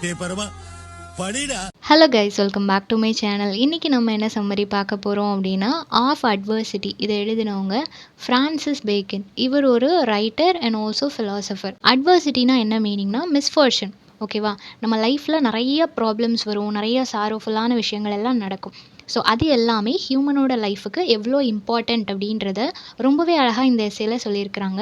பண்ணிட்டே பரவா படிடா. Hello guys, welcome back to my channel. இன்றைக்கி நம்ம என்ன சம்மரி பார்க்க போகிறோம் அப்படின்னா, ஆஃப் அட்வர்சிட்டி. இதை எழுதினவங்க ஃப்ரான்சிஸ் பேக்கன். இவர் ஒரு ரைட்டர் அண்ட் ஆல்சோ ஃபிலாசபர். அட்வர்சிட்டினா என்ன மீனிங்னா மிஸ்ஃபார்ச்சூன். ஓகேவா, நம்ம லைஃப்பில் நிறைய ப்ராப்ளம்ஸ் வரும், நிறைய சாரோஃபுல்லான விஷயங்கள் எல்லாம் நடக்கும். ஸோ அது எல்லாமே ஹியூமனோட லைஃபுக்கு எவ்வளோ இம்பார்ட்டண்ட் அப்படின்றத ரொம்பவே அழகாக இந்த எஸ்ஸேல சொல்லியிருக்கிறாங்க.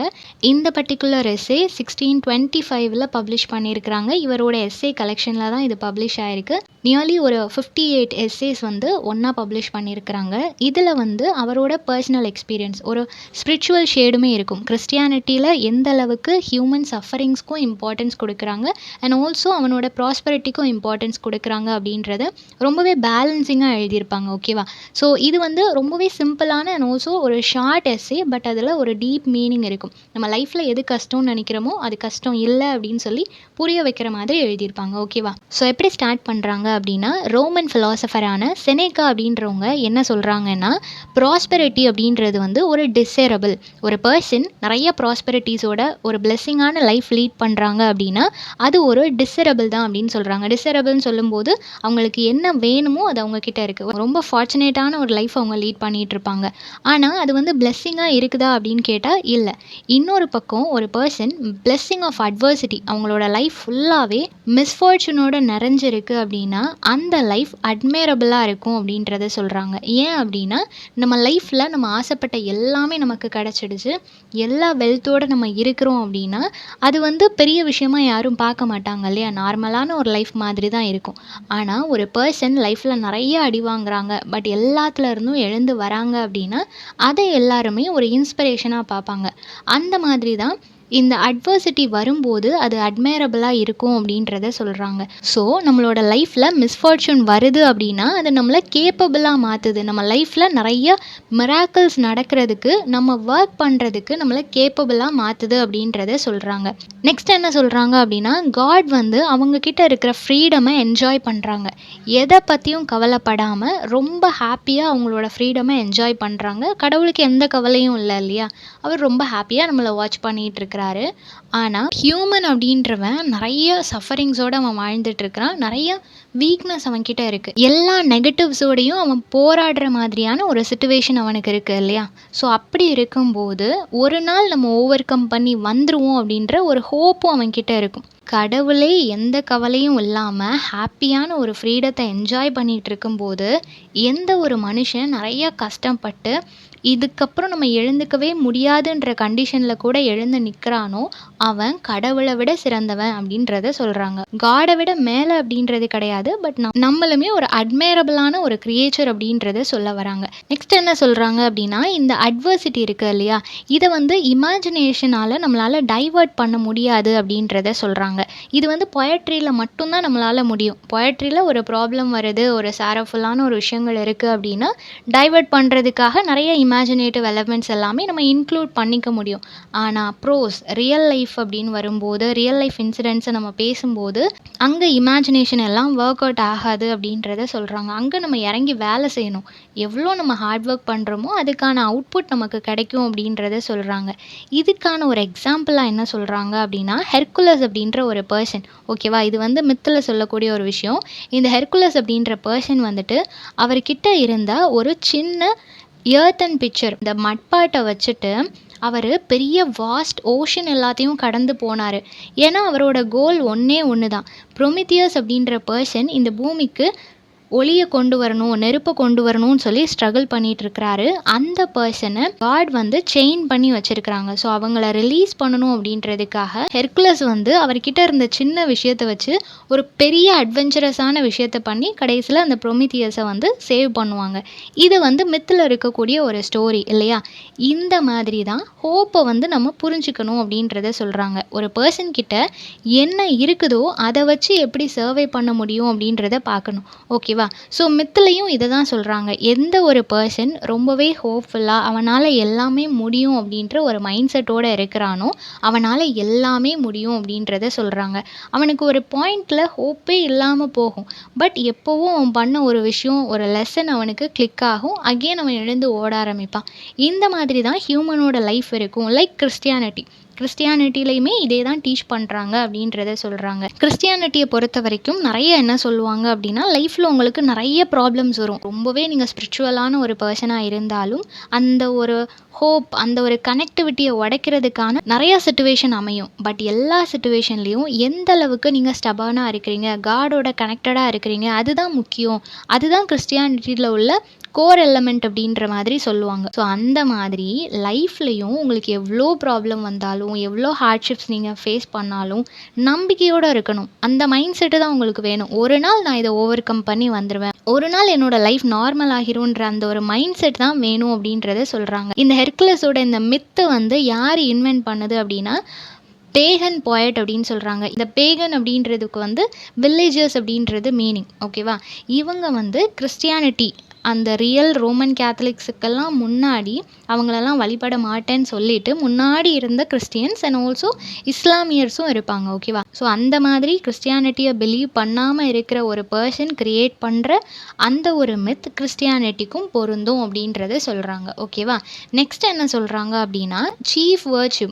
இந்த பர்டிகுலர் எஸ்ஸே 1625 பப்ளிஷ் பண்ணியிருக்கிறாங்க. இவரோட எஸ்ஸே கலெக்ஷனில் தான் இது பப்ளிஷ் ஆகிருக்கு. நியர்லி ஒரு 58 எஸ்ஸேஸ் வந்து ஒன்றா பப்ளிஷ் பண்ணியிருக்கிறாங்க. இதில் வந்து அவரோட பர்சனல் எக்ஸ்பீரியன்ஸ், ஒரு ஸ்பிரிச்சுவல் ஷேடுமே இருக்கும். கிறிஸ்டியானிட்டியில் எந்த அளவுக்கு ஹியூமன் சஃபரிங்ஸ்க்கும் இம்பார்ட்டன்ஸ் கொடுக்குறாங்க அண்ட் ஆல்சோ அவனோட ப்ராஸ்பரிட்டிக்கும் இம்பார்ட்டன்ஸ் கொடுக்குறாங்க அப்படின்றத ரொம்பவே பேலன்சிங்காக எழுதியிருப்பாங்க. ஓகேவா, ஸோ இது வந்து ரொம்பவே சிம்பிளான அண்ட் ஆல்சோ ஒரு ஷார்ட் எஸ்ஸே, பட் அதில் ஒரு டீப் மீனிங் இருக்கும். நம்ம லைஃப்பில் எது கஷ்டம்னு நினைக்கிறோமோ அது கஷ்டம் இல்லை அப்படின்னு சொல்லி புரிய வைக்கிற மாதிரி எழுதியிருப்பாங்க. ஓகேவா, ஸோ எப்படி ஸ்டார்ட் பண்ணுறாங்க அப்படின்னா, ரோமன் ஃபிலாசபரான செனேக்கா அப்படின்றவங்க என்ன சொல்கிறாங்கன்னா, ப்ராஸ்பெரிட்டி அப்படின்றது வந்து ஒரு டிசைரபிள். ஒரு பர்சன் நிறைய ப்ராஸ்பெரிட்டிஸோட ஒரு பிளெஸ்ஸிங்கான லைஃப் லீட் பண்ணுறாங்க அப்படின்னா அது ஒரு டிசைரபிள் தான் அப்படின்னு சொல்கிறாங்க. டிசைரபிள்னு சொல்லும்போது அவங்களுக்கு என்ன வேணுமோ அது அவங்கக்கிட்ட இருக்குது. ரொம்ப ஃபார்ச்சுனேட்டான ஒரு லைஃப் அவங்க லீட் பண்ணிகிட்டு இருப்பாங்க. ஆனால் அது வந்து பிளெஸ்ஸிங்காக இருக்குதா அப்படின்னு கேட்டால் இல்லை. இன்னொரு பக்கம் ஒரு பர்சன் பிளெஸ்ஸிங் ஆஃப் அட்வர்சிட்டி, அவங்களோட லைஃப் ஃபுல்லாகவே மிஸ்ஃபார்ச்சுனோட நிறைஞ்சிருக்கு அப்படின்னா அந்த லைஃப் அட்மைரபிளாக இருக்கும் அப்படின்றத சொல்கிறாங்க. ஏன் அப்படின்னா, நம்ம லைஃப்பில் நம்ம ஆசைப்பட்ட எல்லாமே நமக்கு கிடச்சிடுச்சு, எல்லா வெல்த்தோடு நம்ம இருக்கிறோம் அப்படின்னா அது வந்து பெரிய விஷயமா யாரும் பார்க்க மாட்டாங்க இல்லையா. நார்மலான ஒரு லைஃப் மாதிரி தான் இருக்கும். ஆனால் ஒரு பர்சன் லைஃப்பில் நிறைய அடி வாங்குறாங்க, பட் எல்லாத்துல இருந்தும் எழுந்து வராங்க அப்படின்னா அதை எல்லாருமே ஒரு இன்ஸ்பிரேஷனாக பார்ப்பாங்க. அந்த மாதிரி தான் இந்த அட்வர்சிட்டி வரும்போது அது அட்மைரபிளாக இருக்கும் அப்படின்றத சொல்கிறாங்க. ஸோ நம்மளோட லைஃப்பில் மிஸ்ஃபார்ச்சூன் வருது அப்படின்னா அது நம்மளை கேப்பபிளாக மாற்றுது. நம்ம லைஃப்பில் நிறைய மிராக்கிள்ஸ் நடக்கிறதுக்கு, நம்ம ஒர்க் பண்ணுறதுக்கு நம்மளை கேப்பபிளாக மாற்றுது அப்படின்றத சொல்கிறாங்க. நெக்ஸ்ட் என்ன சொல்கிறாங்க அப்படின்னா, காட் வந்து அவங்கக்கிட்ட இருக்கிற ஃப்ரீடமை என்ஜாய் பண்ணுறாங்க. எதை பற்றியும் கவலைப்படாமல் ரொம்ப ஹாப்பியாக அவங்களோட ஃப்ரீடமை என்ஜாய் பண்ணுறாங்க. கடவுளுக்கு எந்த கவலையும் இல்லை இல்லையா, அவர் ரொம்ப ஹாப்பியாக நம்மளை வாட்ச் பண்ணிகிட்டு இருக்கிறாரு. ஆனால் ஹியூமன் அப்படின்றவன் நிறைய சஃபரிங்ஸோடு அவன் வாழ்ந்துட்டு இருக்கிறான். நிறைய வீக்னஸ் அவன்கிட்ட இருக்குது. எல்லா நெகட்டிவ்ஸோடையும் அவன் போராடுற மாதிரியான ஒரு சிச்சுவேஷன் அவனுக்கு இருக்குது இல்லையா. ஸோ அப்படி இருக்கும்போது ஒரு நாள் நம்ம ஓவர் கம் பண்ணி வந்துருவோம் அப்படின்ற ஒரு ஹோப்பும் அவன்கிட்ட இருக்கும். கடவுளே எந்த கவலையும் இல்லாமல் ஹாப்பியான ஒரு ஃப்ரீடத்தை என்ஜாய் பண்ணிகிட்டு இருக்கும்போது எந்த ஒரு மனுஷன் நிறைய கஷ்டப்பட்டு இதுக்கப்புறம் நம்ம எழுந்துக்கவே முடியாதுன்ற கண்டிஷனில் கூட எழுந்து நிற்கிறானோ அவன் கடவுளை விட சிறந்தவன் அப்படின்றத சொல்கிறாங்க. காடை விட மேலே அப்படின்றது கிடையாது, பட் நம்மளுமே ஒரு அட்மைரபிளான ஒரு கிரியேச்சர் அப்படின்றத சொல்ல வராங்க. நெக்ஸ்ட் என்ன சொல்கிறாங்க அப்படின்னா, இந்த அட்வர்சிட்டி இருக்குது இல்லையா, இதை வந்து இமேஜினேஷனால் நம்மளால் டைவர்ட் பண்ண முடியாது அப்படின்றத சொல்கிறாங்க. இது வந்து பொயட்ரியில் மட்டும்தான் நம்மளால் முடியும். பொயட்ரியில் ஒரு ப்ராப்ளம் வருது, ஒரு சாரஃபுல்லான ஒரு விஷயங்கள் இருக்குது அப்படின்னா டைவர்ட் பண்ணுறதுக்காக நிறைய இமேஜினேட்டிவ் எலமெண்ட்ஸ் எல்லாமே நம்ம இன்க்ளூட் பண்ணிக்க முடியும். ஆனால் ப்ரோஸ் ரியல் லைஃப் அப்படின்னு வரும்போது, ரியல் லைஃப் இன்சிடென்ட்ஸை நம்ம பேசும்போது அங்கே இமேஜினேஷன் எல்லாம் ஒர்க் அவுட் ஆகாது அப்படின்றத சொல்கிறாங்க. அங்கே நம்ம இறங்கி வேலை செய்யணும். எவ்வளோ நம்ம ஹார்ட் ஒர்க் பண்ணுறோமோ அதுக்கான அவுட்புட் நமக்கு கிடைக்கும் அப்படின்றத சொல்கிறாங்க. இதுக்கான ஒரு எக்ஸாம்பிளாக என்ன சொல்கிறாங்க அப்படின்னா, ஹெர்குலஸ் அப்படின்ற ஒரு பர்சன். ஓகேவா, இது வந்து மித்தில் சொல்லக்கூடிய ஒரு விஷயம். இந்த ஹெர்குலஸ் அப்படின்ற பர்சன் வந்துட்டு அவர்கிட்ட இருந்த ஒரு சின்ன எர்த்தன் பிக்சர், இந்த மட்பாட்டை வச்சுட்டு அவர் பெரிய வாஸ்ட் ஓஷன் எல்லாத்தையும் கடந்து போனார். ஏன்னா அவரோட கோல் ஒன்று தான். ப்ரொமித்தியஸ் அப்படின்ற பர்சன் இந்த பூமிக்கு ஒளியை கொண்டு வரணும், நெருப்பை கொண்டு வரணும்னு சொல்லி ஸ்ட்ரகிள் பண்ணிட்டு இருக்கிறாரு. அந்த பர்சனை காட் வந்து செயின் பண்ணி வச்சிருக்கிறாங்க. ஸோ அவங்கள ரிலீஸ் பண்ணணும் அப்படின்றதுக்காக ஹெர்குலஸ் வந்து அவர்கிட்ட இருந்த சின்ன விஷயத்தை வச்சு ஒரு பெரிய அட்வென்ச்சரஸான விஷயத்தை பண்ணி கடைசியில் அந்த ப்ரொமித்தியஸை வந்து சேவ் பண்ணுவாங்க. இது வந்து மித்தில் இருக்கக்கூடிய ஒரு ஸ்டோரி இல்லையா. இந்த மாதிரி தான் ஹோப்பை வந்து நம்ம புரிஞ்சுக்கணும் அப்படின்றத சொல்கிறாங்க. ஒரு பர்சன் கிட்ட என்ன இருக்குதோ அதை வச்சு எப்படி சர்வே பண்ண முடியும் அப்படின்றத பார்க்கணும். ஓகேவா, ஸோ மித்துலையும் இதை தான் சொல்கிறாங்க. எந்த ஒரு பர்சன் ரொம்பவே ஹோப்ஃபுல்லாக அவனால் எல்லாமே முடியும் அப்படின்ற ஒரு மைண்ட் செட்டோடு இருக்கிறானோ அவனால் எல்லாமே முடியும் அப்படின்றத சொல்கிறாங்க. அவனுக்கு ஒரு பாயிண்டில் ஹோப்பே இல்லாமல் போகும், பட் எப்போவும் அவன் பண்ண ஒரு விஷயம், ஒரு லெசன் அவனுக்கு கிளிக் ஆகும். அகெயின் அவன் எழுந்து ஓட ஆரம்பிப்பான். இந்த மாதிரி தான் ஹியூமனோட லைஃப் இருக்கும். லைக் கிறிஸ்டியானிட்டி, கிறிஸ்டியானிட்டிலையுமே இதே தான் டீச் பண்ணுறாங்க அப்படின்றத சொல்கிறாங்க. கிறிஸ்டியானிட்டியை பொறுத்த வரைக்கும் நிறைய என்ன சொல்லுவாங்க அப்படின்னா, லைஃப்பில் உங்களுக்கு நிறைய ப்ராப்ளம்ஸ் வரும். ரொம்பவே நீங்கள் ஸ்பிரிச்சுவலான ஒரு பர்சனாக இருந்தாலும் அந்த ஒரு ஹோப், அந்த ஒரு கனெக்டிவிட்டியை உடைக்கிறதுக்கான நிறையா சிச்சுவேஷன் அமையும். பட் எல்லா சிச்சுவேஷன்லேயும் எந்த அளவுக்கு நீங்கள் ஸ்டபானாக இருக்கிறீங்க, காடோட கனெக்டடாக இருக்கிறீங்க, அதுதான் முக்கியம். அதுதான் கிறிஸ்டியானிட்டியில் உள்ள கோர் எலமெண்ட் அப்படின்ற மாதிரி சொல்லுவாங்க. ஸோ அந்த மாதிரி லைஃப்லையும் உங்களுக்கு எவ்வளோ ப்ராப்ளம் வந்தாலும், எவ்வளோ ஹார்ட்ஷிப்ஸ் நீங்கள் ஃபேஸ் பண்ணாலும் நம்பிக்கையோடு இருக்கணும். அந்த மைண்ட் செட்டு தான் உங்களுக்கு வேணும். ஒரு நாள் நான் இதை ஓவர் கம் பண்ணி வந்துடுவேன், ஒரு நாள் என்னோட லைஃப் நார்மல் ஆகிரும்ன்ற அந்த ஒரு மைண்ட் செட் தான் வேணும் அப்படின்றத சொல்கிறாங்க. இந்த ஹெர்குலஸோட இந்த மித்து வந்து யார் இன்வென்ட் பண்ணுது அப்படின்னா, பேகன் போயட் அப்படின்னு சொல்கிறாங்க. இந்த பேகன் அப்படின்றதுக்கு வந்து வில்லேஜர்ஸ் அப்படின்றது மீனிங். ஓகேவா? இவங்க வந்து கிறிஸ்டியானிட்டி, அந்த ரியல் ரோமன் கேத்தலிக்ஸுக்கெல்லாம் முன்னாடி அவங்களெல்லாம் வழிபட மாட்டேன்னு சொல்லிட்டு முன்னாடி இருந்த கிறிஸ்டியன்ஸ் அண்ட் ஆல்சோ இஸ்லாமியர்ஸும் இருப்பாங்க. ஓகேவா? ஸோ அந்த மாதிரி கிறிஸ்டியானிட்டியை பிலீவ் பண்ணாமல் இருக்கிற ஒரு பர்சன் கிரியேட் பண்ணுற அந்த ஒரு மித் கிறிஸ்டியானிட்டிக்கும் பொருந்தும் அப்படின்றத சொல்கிறாங்க. ஓகேவா? நெக்ஸ்ட் என்ன சொல்கிறாங்க அப்படின்னா, சீஃப் வர்ச்சு,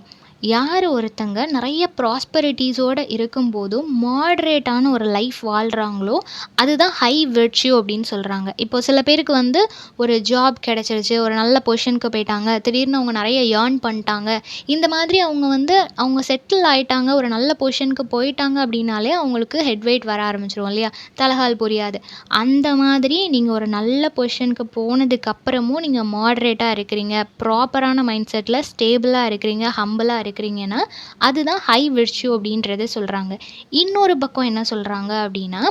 யார் ஒருத்தங்க நிறைய ப்ராஸ்பரிட்டிஸோடு இருக்கும்போதும் மாட்ரேட்டான ஒரு லைஃப் வாழ்கிறாங்களோ அதுதான் ஹை விர்ச்சியூ அப்படின்னு சொல்கிறாங்க. இப்போ சில பேருக்கு வந்து ஒரு ஜாப் கிடச்சிருச்சு, ஒரு நல்ல பொசிஷனுக்கு போயிட்டாங்க, திடீர்னு அவங்க நிறைய ஏர்ன் பண்ணிட்டாங்க, இந்த மாதிரி அவங்க வந்து அவங்க செட்டில் ஆகிட்டாங்க, ஒரு நல்ல பொசிஷனுக்கு போயிட்டாங்க அப்படின்னாலே அவங்களுக்கு ஹெட் வெயிட் வர ஆரம்பிச்சிரும் இல்லையா, தலைகால் புரியாது. அந்த மாதிரி நீங்கள் ஒரு நல்ல பொசிஷனுக்கு போனதுக்கப்புறமும் நீங்கள் மாட்ரேட்டாக இருக்கிறீங்க, ப்ராப்பரான மைண்ட் செட்டில் ஸ்டேபிளாக இருக்கிறீங்க, ஹம்பிளாக இருக்கிறீங்கன்னா அதுதான் ஹை விர்ச்சியூ அப்படின்றத சொல்கிறாங்க. இன்னொரு பக்கம் என்ன சொல்கிறாங்க அப்படின்னா,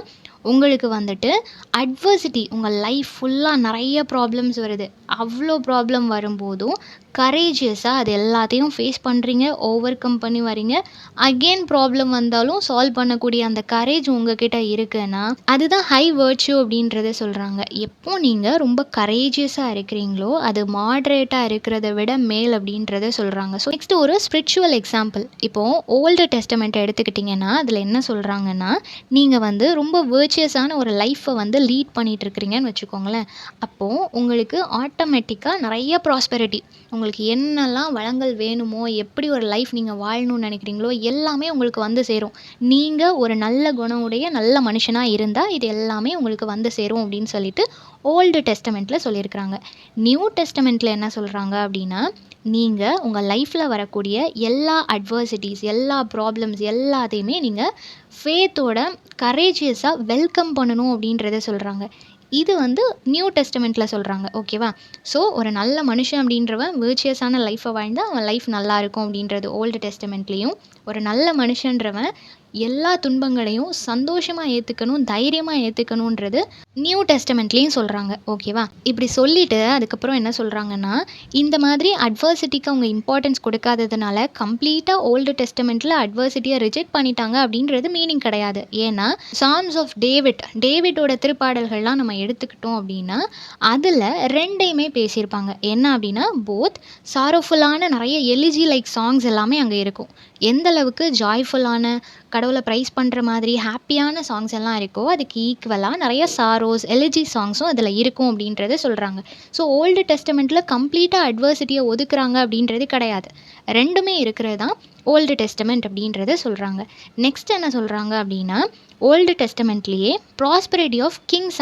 உங்களுக்கு வந்துட்டு அட்வர்சிட்டி, உங்கள் லைஃப் ஃபுல்லாக நிறைய ப்ராப்ளம்ஸ் வருது, அவ்வளோ ப்ராப்ளம் வரும்போதும் கரேஜியஸாக அது எல்லாத்தையும் ஃபேஸ் பண்ணுறீங்க, ஓவர் கம் பண்ணி வரீங்க. அகெயின் ப்ராப்ளம் வந்தாலும் சால்வ் பண்ணக்கூடிய அந்த கரேஜ் உங்ககிட்ட இருக்குன்னா அதுதான் ஹை வர்ச்சியூ அப்படின்றத சொல்கிறாங்க. எப்போ நீங்கள் ரொம்ப கரேஜியஸாக இருக்கிறீங்களோ அது மாட்ரேட்டாக இருக்கிறத விட மேல் அப்படின்றத சொல்கிறாங்க. ஸோ நெக்ஸ்ட் ஒரு ஸ்பிரிச்சுவல் எக்ஸாம்பிள். இப்போது ஓல்டு டெஸ்டமெண்ட்டை எடுத்துக்கிட்டிங்கன்னா அதில் என்ன சொல்கிறாங்கன்னா, நீங்கள் வந்து ரொம்ப வேர்ச்சியஸான ஒரு லைஃப்பை வந்து லீட் பண்ணிகிட்டு இருக்கிறீங்கன்னு வச்சுக்கோங்களேன். அப்போது உங்களுக்கு ஆட்டோமேட்டிக்காக நிறைய ப்ராஸ்பெரிட்டி, உங்களுக்கு என்னெல்லாம் வளங்கள் வேணுமோ, எப்படி ஒரு லைஃப் நீங்கள் வாழணும்னு நினைக்கிறீங்களோ எல்லாமே உங்களுக்கு வந்து சேரும். நீங்கள் ஒரு நல்ல குணம் உடைய நல்ல மனுஷனாக இருந்தால் இது எல்லாமே உங்களுக்கு வந்து சேரும் அப்படின்னு சொல்லிட்டு ஓல்டு டெஸ்டமெண்ட்டில் சொல்லியிருக்கிறாங்க. நியூ டெஸ்டமெண்ட்டில் என்ன சொல்கிறாங்க அப்படின்னா, நீங்கள் உங்கள் லைஃப்பில் வரக்கூடிய எல்லா அட்வர்சிட்டிஸ், எல்லா ப்ராப்ளம்ஸ் எல்லாத்தையுமே நீங்கள் ஃபேத்தோட கரேஜியஸாக வெல்கம் பண்ணணும் அப்படின்றத சொல்கிறாங்க. இது வந்து நியூ டெஸ்டமெண்ட்டில் சொல்கிறாங்க. ஓகேவா? ஸோ ஒரு நல்ல மனுஷன் அப்படின்றவன் வேர்ச்சியஸான லைஃப்பை வாழ்ந்தால் அவன் லைஃப் நல்லா இருக்கும் அப்படின்றது ஓல்டு டெஸ்டமெண்ட்லேயும், ஒரு நல்ல மனுஷன்றவன் எல்லா துன்பங்களையும் சந்தோஷமாக ஏற்றுக்கணும், தைரியமாக ஏற்றுக்கணுன்றது நியூ டெஸ்டமெண்ட்லேயும் சொல்கிறாங்க. ஓகேவா? இப்படி சொல்லிவிட்டு அதுக்கப்புறம் என்ன சொல்கிறாங்கன்னா, இந்த மாதிரி அட்வர்சிட்டிக்கு அவங்க இம்பார்ட்டன்ஸ் கொடுக்காததுனால கம்ப்ளீட்டாக ஓல்டு டெஸ்டமெண்ட்டில் அட்வர்சிட்டியை ரிஜெக்ட் பண்ணிட்டாங்க அப்படின்றது மீனிங் கிடையாது. ஏன்னா சாம்ஸ் ஆஃப் டேவிட்டோட திருப்பாடல்கள்லாம் நம்ம எடுத்துக்கிட்டோம் அப்படின்னா அதில் ரெண்டையுமே பேசியிருப்பாங்க. என்ன அப்படின்னா, போத் சாரோஃபுல்லான நிறைய எலிஜி லைக் சாங்ஸ் எல்லாமே அங்கே இருக்கும். எந்த அளவுக்கு ஜாய்ஃபுல்லான, கடவுளை ப்ரைஸ் பண்ணுற மாதிரி ஹாப்பியான சாங்ஸ் எல்லாம் இருக்கோ அதுக்கு ஈக்குவலாக நிறைய சாரோஸ், எலிஜி சாங்ஸும் அதில் இருக்கும் அப்படின்றத சொல்கிறாங்க. ஸோ ஓல்டு டெஸ்டமெண்ட்டில் கம்ப்ளீட்டாக அட்வர்சிட்டியை ஒதுக்குறாங்க அப்படின்றது கிடையாது. ரெண்டுமே இருக்கிறது தான் ஓல்டு டெஸ்டமெண்ட் அப்படின்றத சொல்கிறாங்க. நெக்ஸ்ட் என்ன சொல்கிறாங்க அப்படின்னா, ஓல்டு டெஸ்டமெண்ட்லேயே ப்ராஸ்பரிட்டி ஆஃப் கிங்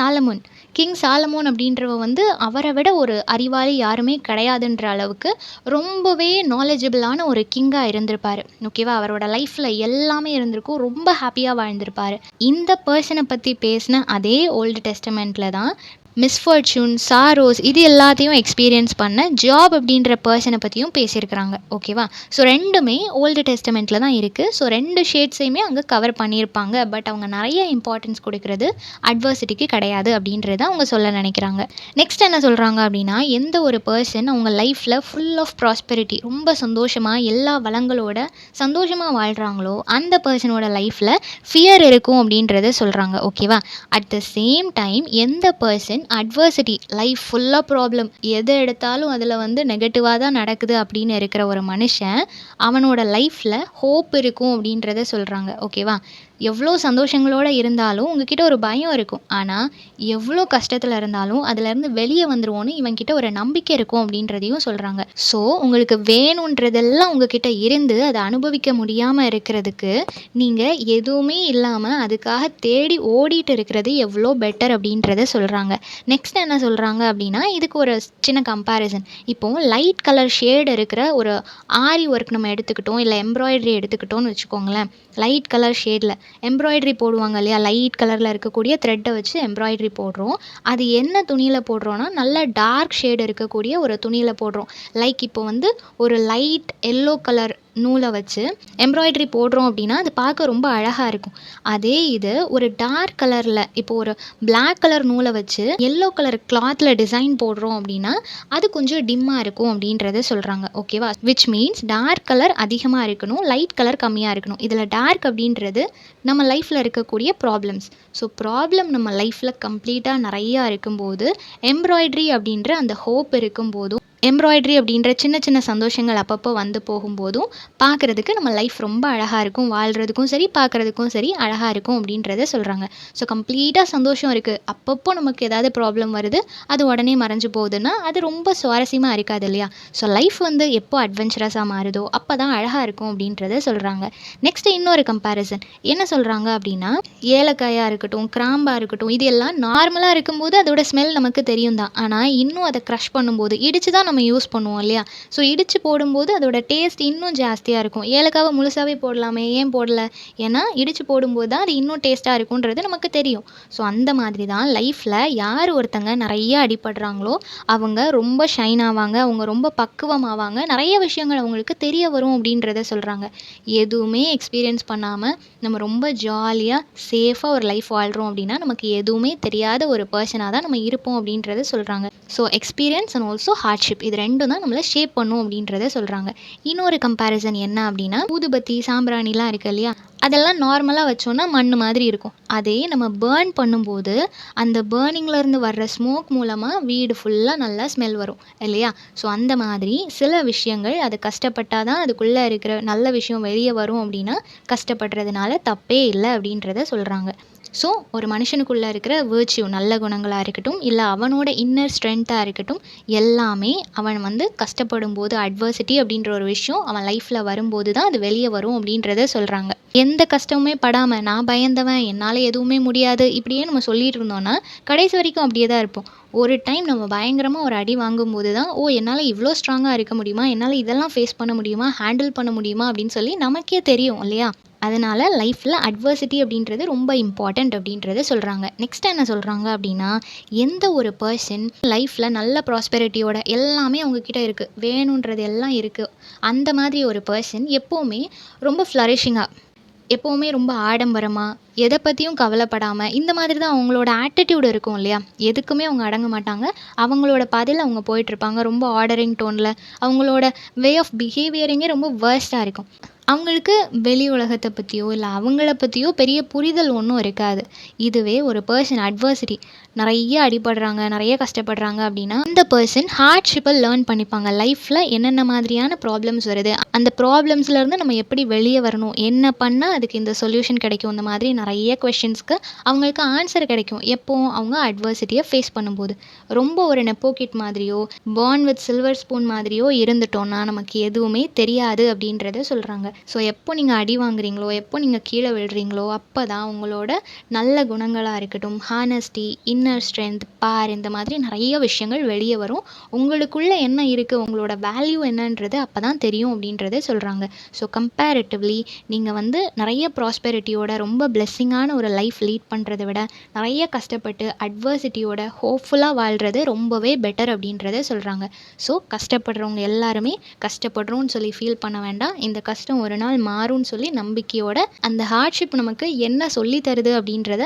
சாலமோன் அப்படின்றவ வந்து அவரை விட ஒரு அறிவாளி யாருமே கிடையாதுன்ற அளவுக்கு ரொம்பவே நாலேஜபிளான ஒரு கிங்காக இருந்திருப்பார். ஓகேவா? அவரோட லைஃப்பில் எல்லாமே இருந்திருக்கும், ரொம்ப ஹாப்பியாக வாழ்ந்திருப்பார். இந்த பர்சனை பற்றி பேசின அதே ஓல்டு டெஸ்டமெண்ட்டில் தான் மிஸ்ஃபார்ச்சூன், சாரோஸ் இது எல்லாத்தையும் எக்ஸ்பீரியன்ஸ் பண்ண ஜாப் அப்படின்ற பர்சனை பற்றியும் பேசியிருக்கிறாங்க. ஓகேவா? ஸோ ரெண்டுமே ஓல்டு டெஸ்டமெண்ட்டில் தான் இருக்குது. ஸோ ரெண்டு ஷேட்ஸையுமே அங்கே கவர் பண்ணியிருப்பாங்க. பட் அவங்க நிறைய இம்பார்ட்டன்ஸ் கொடுக்கறது அட்வர்சிட்டிக்கு கிடையாது அப்படின்றத அவங்க சொல்ல நினைக்கிறாங்க. நெக்ஸ்ட் என்ன சொல்கிறாங்க அப்படின்னா, எந்த ஒரு பர்சன் அவங்க லைஃப்பில் ஃபுல் ஆஃப் ப்ராஸ்பெரிட்டி, ரொம்ப சந்தோஷமாக எல்லா வளங்களோட சந்தோஷமாக வாழ்கிறாங்களோ அந்த பர்சனோட லைஃப்பில் ஃபியர் இருக்கும் அப்படின்றத சொல்கிறாங்க. ஓகேவா? அட் த சேம் டைம் எந்த பர்சன் அட்வர்சிட்டி, லைஃப் ஃபுல்லாக ப்ராப்ளம், எதை எடுத்தாலும் அதில் வந்து நெகட்டிவாக தான் நடக்குது அப்படின்னு இருக்கிற ஒரு மனுஷன் அவனோட லைஃப்பில் ஹோப் இருக்கும் அப்படின்றத சொல்கிறாங்க. ஓகேவா? எவ்வளோ சந்தோஷங்களோட இருந்தாலும் உங்ககிட்ட ஒரு பயம் இருக்கும். ஆனா, எவ்வளோ கஷ்டத்துல இருந்தாலும் அதுலேருந்து வெளிய வந்துருவோன்னு இவன்கிட்ட ஒரு நம்பிக்கை இருக்கும் அப்படின்றதையும் சொல்றாங்க. ஸோ, உங்களுக்கு வேணுன்றதெல்லாம் உங்ககிட்ட இருந்து அத அனுபவிக்க முடியாம இருக்கிறதுக்கு, நீங்க எதுவுமே இல்லாம அதுக்காக தேடி ஓடிட்டு இருக்கிறது எவ்வளோ பெட்டர் அப்படின்றத சொல்றாங்க. நெக்ஸ்ட் என்ன சொல்றாங்க அப்படின்னா, இதுக்கு ஒரு சின்ன கம்பேரிசன். இப்போ லைட் கலர் ஷேட் இருக்கிற ஒரு ஆரி ஒர்க் நம்ம எடுத்துக்கிட்டோம், இல்ல எம்ப்ராய்டரி எடுத்துக்கிட்டோம்னு வச்சுக்கோங்களேன். லைட் கலர் ஷேட்ல எம்ப்ராய்டரி போடுவாங்க இல்லையா? லைட் கலர்ல இருக்கக்கூடிய த்ரெட்ட வச்சு எம்ப்ராய்டரி போடுறோம். அது என்ன துணியில போடுறோம்னா, நல்ல டார்க் ஷேட் இருக்கக்கூடிய ஒரு துணியில போடுறோம். லைக் இப்போ வந்து ஒரு லைட் எல்லோ கலர் நூல வச்சு எம்ப்ராய்டரி போடுறோம் அப்படின்னா, அது பார்க்க ரொம்ப அழகா இருக்கும். அதே இது ஒரு டார்க் கலர்ல இப்போ ஒரு பிளாக் கலர் நூல வச்சு எல்லோ கலர் கிளாத்ல டிசைன் போடுறோம் அப்படின்னா, அது கொஞ்சம் டிம்மா இருக்கும் அப்படின்றத சொல்றாங்க. ஓகேவா? விச் மீன்ஸ் டார்க் கலர் அதிகமா இருக்கணும், லைட் கலர் கம்மியா இருக்கணும். இதுல டார்க் அப்படின்றது நம்ம லைஃப்ல இருக்கக்கூடிய ப்ராப்ளம்ஸ். ஸோ ப்ராப்ளம் நம்ம லைஃப்ல கம்ப்ளீட்டா நெறையா இருக்கும்போது, எம்ப்ராய்டரி அப்படின்ற அந்த ஹோப் இருக்கும்போதும், எம்ப்ராய்டரி அப்படின்ற சின்ன சின்ன சந்தோஷங்கள் அப்பப்போ வந்து போகும்போதும் பார்க்குறதுக்கு நம்ம லைஃப் ரொம்ப அழகாக இருக்கும். வாழ்கிறதுக்கும் சரி, பார்க்குறதுக்கும் சரி அழகாக இருக்கும் அப்படின்றத சொல்கிறாங்க. ஸோ கம்ப்ளீட்டாக சந்தோஷம் இருக்குது, அப்பப்போ நமக்கு ஏதாவது ப்ராப்ளம் வருது, அது உடனே மறைஞ்சு போகுதுன்னா அது ரொம்ப சுவாரஸ்யமாக இருக்காது இல்லையா? ஸோ லைஃப் வந்து எப்போ அட்வென்ச்சரஸாக மாறுதோ அப்போ தான் அழகாக இருக்கும் அப்படின்றத சொல்கிறாங்க. நெக்ஸ்ட்டு இன்னொரு கம்பேரிசன் என்ன சொல்கிறாங்க அப்படின்னா, ஏலக்காயாக இருக்கட்டும், கிராம்பாக இருக்கட்டும், இது எல்லாம் நார்மலாக இருக்கும்போது அதோட ஸ்மெல் நமக்கு தெரியும் தான். ஆனால் இன்னும் அதை க்ரஷ் பண்ணும்போது இடித்து தான் நம்ம யூஸ் பண்ணுவோம் இல்லையா? ஸோ இடித்து போடும்போது அதோட டேஸ்ட் இன்னும் ஜாஸ்தியாக இருக்கும். ஏலக்காவை முழுசாவே போடலாமே, ஏன் போடல? ஏன்னா இடித்து போடும்போது தான் அது இன்னும் டேஸ்ட்டாக இருக்குன்றது நமக்கு தெரியும். ஸோ அந்த மாதிரி தான் லைஃப்பில் யார் ஒருத்தங்க நிறைய அடிபடுறாங்களோ அவங்க ரொம்ப ஷைன் ஆவாங்க, அவங்க ரொம்ப பக்குவமாவாங்க, நிறைய விஷயங்கள் அவங்களுக்கு தெரிய வரும் அப்படின்றத சொல்கிறாங்க. எதுவுமே எக்ஸ்பீரியன்ஸ் பண்ணாமல் நம்ம ரொம்ப ஜாலியாக சேஃபாக ஒரு லைஃப் வாழ்கிறோம் அப்படின்னா நமக்கு எதுவுமே தெரியாத ஒரு பர்சனாக தான் நம்ம இருப்போம் அப்படின்றத சொல்கிறாங்க. So experience and also hardship இது ரெண்டும் தான் நம்மளை ஷேப் பண்ணும் அப்படின்றத சொல்கிறாங்க. இன்னொரு கம்பேரிசன் என்ன அப்படின்னா, ஊதுபத்தி சாம்பிராணிலாம் இருக்கு இல்லையா? அதெல்லாம் நார்மலாக வச்சோன்னா மண் மாதிரி இருக்கும். அதே நம்ம பேர்ன் பண்ணும்போது அந்த பேர்னிங்லேருந்து வர்ற ஸ்மோக் மூலமாக வீடு ஃபுல்லாக நல்லா ஸ்மெல் வரும் இல்லையா? ஸோ அந்த மாதிரி சில விஷயங்கள் அது கஷ்டப்பட்டால் தான் அதுக்குள்ளே இருக்கிற நல்ல விஷயம் வெளியே வரும் அப்படின்னா, கஷ்டப்படுறதுனால தப்பே இல்லை அப்படின்றத சொல்கிறாங்க. ஸோ ஒரு மனுஷனுக்குள்ளே இருக்கிற வேர்ச்சியூ நல்ல குணங்களாக இருக்கட்டும், இல்லை அவனோட இன்னர் ஸ்ட்ரென்த்தாக இருக்கட்டும், எல்லாமே அவன் வந்து கஷ்டப்படும் போது அட்வர்சிட்டி அப்படின்ற ஒரு விஷயம் அவன் லைஃப்பில் வரும்போது தான் அது வெளியே வரும் அப்படின்றத சொல்கிறாங்க. எந்த கஷ்டமுமே படாமல் நான் பயந்தவன், என்னால் எதுவுமே முடியாது இப்படியே நம்ம சொல்லிட்டு இருந்தோம்னா கடைசி வரைக்கும் அப்படியே தான் இருப்போம். ஒரு டைம் நம்ம பயங்கரமாக ஒரு அடி வாங்கும்போது தான், ஓ என்னால் இவ்வளோ ஸ்ட்ராங்காக இருக்க முடியுமா, என்னால் இதெல்லாம் ஃபேஸ் பண்ண முடியுமா, ஹேண்டில் பண்ண முடியுமா அப்படின்னு சொல்லி நமக்கே தெரியும் இல்லையா? அதனால் லைஃப்பில் அட்வர்சிட்டி அப்படின்றது ரொம்ப இம்பார்ட்டண்ட் அப்படின்றத சொல்கிறாங்க. நெக்ஸ்ட் என்ன சொல்கிறாங்க அப்படின்னா, எந்த ஒரு பர்சன் லைஃப்பில் நல்ல ப்ராஸ்பெரிட்டியோட எல்லாமே அவங்கக்கிட்ட இருக்குது, வேணுன்றது எல்லாம் இருக்குது, அந்த மாதிரி ஒரு பர்சன் எப்போவுமே ரொம்ப ஃப்ளரிஷிங்காக, எப்போவுமே ரொம்ப ஆடம்பரமாக, எதை பற்றியும் கவலைப்படாமல், இந்த மாதிரி தான் அவங்களோட ஆட்டிடியூட் இருக்கும் இல்லையா? எதுக்குமே அவங்க அடங்க மாட்டாங்க, அவங்களோட பாதையில் அவங்க போயிட்டுருப்பாங்க. ரொம்ப ஆர்டரிங் டோனில் அவங்களோட வே ஆஃப் பிஹேவியரிங்கே ரொம்ப வேர்ஸ்ட்டாக இருக்கும். அவங்களுக்கு வெளி உலகத்தை பற்றியோ இல்லை அவங்கள பற்றியோ பெரிய புரிதல் ஒன்றும் இருக்காது. இதுவே ஒரு பர்சன் அட்வர்சிட்டி நிறைய அடிபடுறாங்க, நிறைய கஷ்டப்படுறாங்க அப்படின்னா அந்த பர்சன் ஹார்ட்ஷிப்பை லேர்ன் பண்ணிப்பாங்க. லைஃப்பில் என்னென்ன மாதிரியான ப்ராப்ளம்ஸ் வருது, அந்த ப்ராப்ளம்ஸ்லேருந்து நம்ம எப்படி வெளியே வரணும், என்ன பண்ணால் அதுக்கு இந்த சொல்யூஷன் கிடைக்கும், இந்த மாதிரி நிறைய கொஷின்ஸ்க்கு அவங்களுக்கு ஆன்சர் கிடைக்கும். எப்போ அவங்க அட்வர்சிட்டியை ஃபேஸ் பண்ணும்போது. ரொம்ப ஒரு நெப்போகிட் மாதிரியோ பார்ன் வித் சில்வர் ஸ்பூன் மாதிரியோ இருந்துட்டோம்னா நமக்கு எதுவுமே தெரியாது அப்படின்றத சொல்கிறாங்க. ஸோ எப்போ நீங்கள் அடி வாங்குறீங்களோ, எப்போ நீங்கள் கீழே விழுறீங்களோ அப்போ தான் உங்களோட நல்ல குணங்களாக இருக்கட்டும், ஹானஸ்டி, இன்னர் ஸ்ட்ரென்த், இந்த மாதிரி நிறைய விஷயங்கள் வெளியே வரும். உங்களுக்குள்ளே என்ன இருக்குது, உங்களோட வேல்யூ என்னன்றது அப்போ தான் தெரியும் அப்படின்றத சொல்கிறாங்க. ஸோ கம்பேரிட்டிவ்லி நீங்கள் வந்து நிறைய ப்ராஸ்பெரிட்டியோட ரொம்ப பிளெஸ்ஸிங்கான ஒரு லைஃப் லீட் பண்ணுறதை விட நிறைய கஷ்டப்பட்டு அட்வர்சிட்டியோட ஹோப்ஃபுல்லாக வாழ்கிறது ரொம்பவே பெட்டர் அப்படின்றத சொல்கிறாங்க. ஸோ கஷ்டப்படுறவங்க எல்லாருமே கஷ்டப்படுறோன்னு சொல்லி ஃபீல் பண்ண வேண்டாம். இந்த கஷ்டம் ஒரு நாள் மாறும்னு சொல்லி நம்பிக்கையோட அந்த ஹார்ட்ஷிப் நமக்கு என்ன சொல்லி தருது அப்படின்றத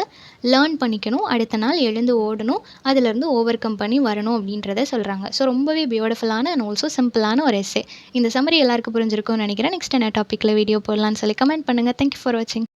லேர்ன் பண்ணிக்கணும். அடுத்த நாள் எழுந்து ஓடணும், அதுலேருந்து ஓவர் கம் பண்ணி வரணும் அப்படின்றத சொல்கிறாங்க. ஸோ ரொம்பவே பியூட்டிஃபுல்லான அண்ட் ஆல்சோ சிம்பிளான ஒரு எஸ்ஸே. இந்த சம்மரி எல்லாருக்கும் புரிஞ்சிருக்கும்னு நினைக்கிறேன். நெக்ஸ்ட் என்ன டாப்பிக்கில் வீடியோ போடலான்னு சொல்லி கமெண்ட் பண்ணுங்கள். தேங்க்யூ ஃபார் வாட்சிங்.